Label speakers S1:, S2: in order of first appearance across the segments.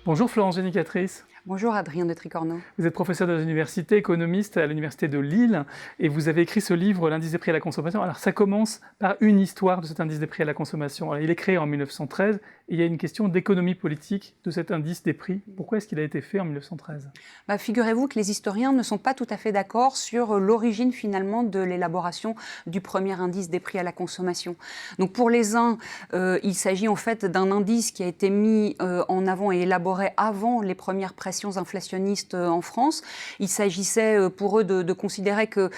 S1: Bonjour Florence Génicatrice.
S2: Bonjour Adrien de Tricorneau.
S1: Vous êtes professeur dans l'université, économiste à l'université de Lille et vous avez écrit ce livre, L'indice des prix à la consommation. Alors ça commence par une histoire de cet indice des prix à la consommation. Alors, il est créé en 1913 et il y a une question d'économie politique de cet indice des prix. Pourquoi est-ce qu'il a été fait en 1913 ?
S2: Figurez-vous que les historiens ne sont pas tout à fait d'accord sur l'origine finalement de l'élaboration du premier indice des prix à la consommation. Donc pour les uns, il s'agit en fait d'un indice qui a été mis en avant et élaboré avant les premières pressions inflationnistes en France. Il s'agissait pour eux de considérer que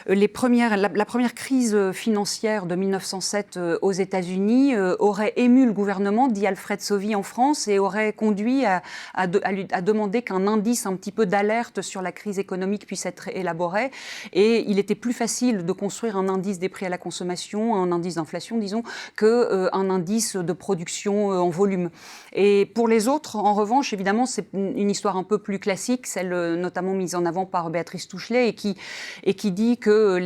S2: la première crise financière de 1907 aux États-Unis aurait ému le gouvernement, dit Alfred Sauvy en France, et aurait conduit à demander qu'un indice un petit peu d'alerte sur la crise économique puisse être élaboré. Et il était plus facile de construire un indice des prix à la consommation, un indice d'inflation, disons, qu'un indice de production en volume. Et pour les autres, en revanche, évidemment, c'est une histoire un peu plus classique, celle notamment mise en avant par Béatrice Touchelet, et qui dit que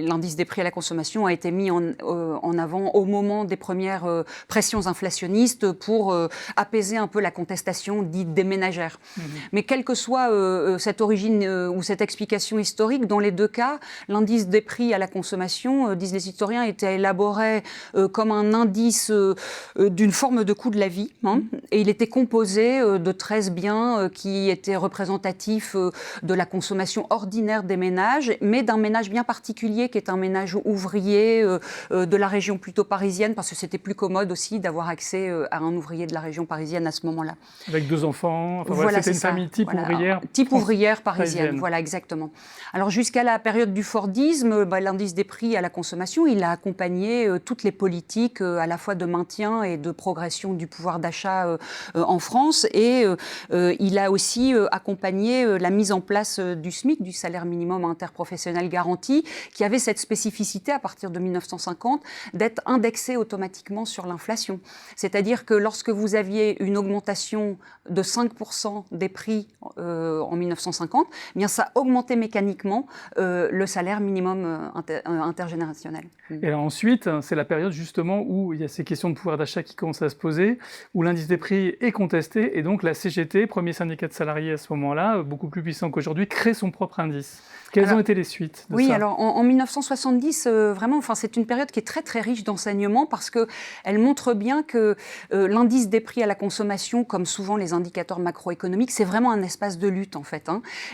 S2: l'indice des prix à la consommation a été mis en avant au moment des premières pressions inflationnistes pour apaiser un peu la contestation dite des ménagères. Mais quelle que soit cette origine ou cette explication historique, dans les deux cas, l'indice des prix à la consommation, disent les historiens, était élaboré comme un indice d'une forme de coût de la vie, et il était composé de 13 biens qui étaient représentatifs de la consommation ordinaire des ménages, mais d'un ménage bien particulier qui est un ménage ouvrier de la région plutôt parisienne, parce que c'était plus commode aussi d'avoir accès à un ouvrier de la région parisienne à ce moment-là.
S1: Avec 2 enfants, voilà, c'était une famille type ouvrière.
S2: Type ouvrière parisienne, voilà, exactement. Alors jusqu'à la période du Fordisme, l'indice des prix à la consommation, il a accompagné toutes les politiques à la fois de maintien et de progression du pouvoir d'achat en France, et il a aussi accompagné la mise en place du SMIC, du salaire minimum interprofessionnel garanti, qui avait cette spécificité à partir de 1950 d'être indexé automatiquement sur l'inflation. C'est-à-dire que lorsque vous aviez une augmentation de 5% des prix en 1950, eh bien ça augmentait mécaniquement le salaire minimum intergénérationnel.
S1: Et alors ensuite, c'est la période justement où il y a ces questions de pouvoir d'achat qui commencent à se poser, où l'indice des prix est contesté, et donc la CGT, premier syndicat de salariés à ce moment-là, beaucoup plus puissant qu'aujourd'hui, crée son propre indice. Quelles ont été les suites de ça ?
S2: Oui, alors en 1970, vraiment, c'est une période qui est très très riche d'enseignements, parce qu'elle montre bien que l'indice des prix à la consommation, comme souvent les indicateurs macroéconomiques, c'est vraiment un espace de lutte en fait.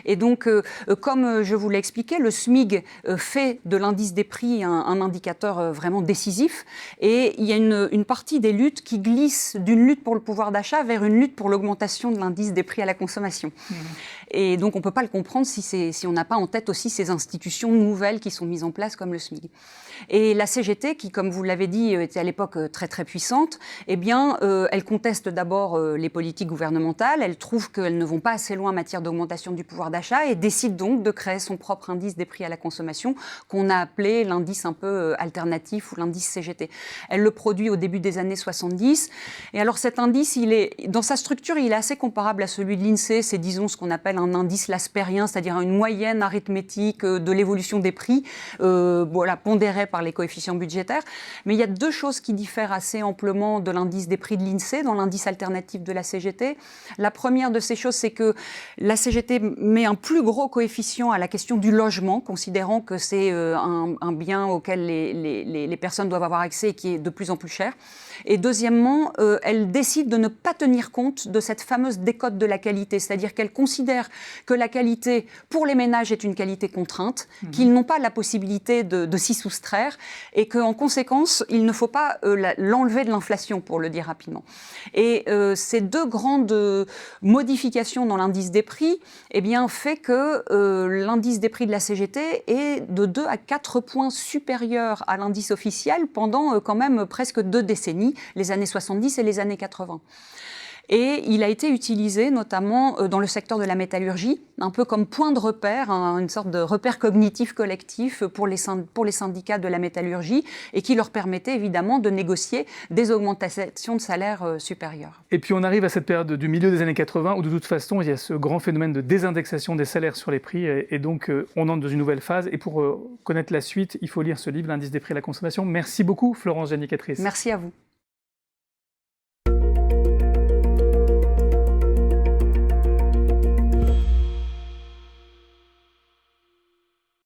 S2: Et donc, comme je vous l'ai expliqué, le SMIG fait de l'indice des prix un indicateur vraiment décisif, et il y a une partie des luttes qui glisse d'une lutte pour le pouvoir d'achat vers une lutte pour l'augmentation de l'indice des prix à la consommation. Et donc on ne peut pas le comprendre si on n'a pas en tête aussi ces institutions nouvelles qui sont mises en place comme le SMIG. Et la CGT, qui, comme vous l'avez dit, était à l'époque très très puissante, eh bien, elle conteste d'abord les politiques gouvernementales, elle trouve qu'elles ne vont pas assez loin en matière d'augmentation du pouvoir d'achat, et décide donc de créer son propre indice des prix à la consommation, qu'on a appelé l'indice un peu alternatif ou l'indice CGT. Elle le produit au début des années 70, et alors cet indice, dans sa structure, il est assez comparable à celui de l'INSEE, c'est disons ce qu'on appelle un indice laspérien, c'est-à-dire une moyenne arithmétique de l'évolution des prix, pondérée par les coefficients budgétaires. Mais il y a 2 choses qui diffèrent assez amplement de l'indice des prix de l'INSEE dans l'indice alternatif de la CGT. La première de ces choses, c'est que la CGT met un plus gros coefficient à la question du logement, considérant que c'est un bien auquel les personnes doivent avoir accès et qui est de plus en plus cher. Et deuxièmement, elle décide de ne pas tenir compte de cette fameuse décote de la qualité, c'est-à-dire qu'elle considère que la qualité pour les ménages est une qualité contrainte, qu'ils n'ont pas la possibilité de s'y soustraire, et qu'en conséquence, il ne faut pas l'enlever de l'inflation, pour le dire rapidement. Et ces 2 grandes modifications dans l'indice des prix, eh bien, fait que l'indice des prix de la CGT est de 2 à 4 points supérieur à l'indice officiel pendant quand même presque 2 décennies, les années 70 et les années 80. Et il a été utilisé notamment dans le secteur de la métallurgie, un peu comme point de repère, une sorte de repère cognitif collectif pour les syndicats de la métallurgie, et qui leur permettait évidemment de négocier des augmentations de salaire supérieures.
S1: Et puis on arrive à cette période du milieu des années 80 où de toute façon il y a ce grand phénomène de désindexation des salaires sur les prix, et donc on entre dans une nouvelle phase. Et pour connaître la suite, il faut lire ce livre, L'indice des prix à la consommation. Merci beaucoup Florence Génicatrice.
S2: Merci à vous.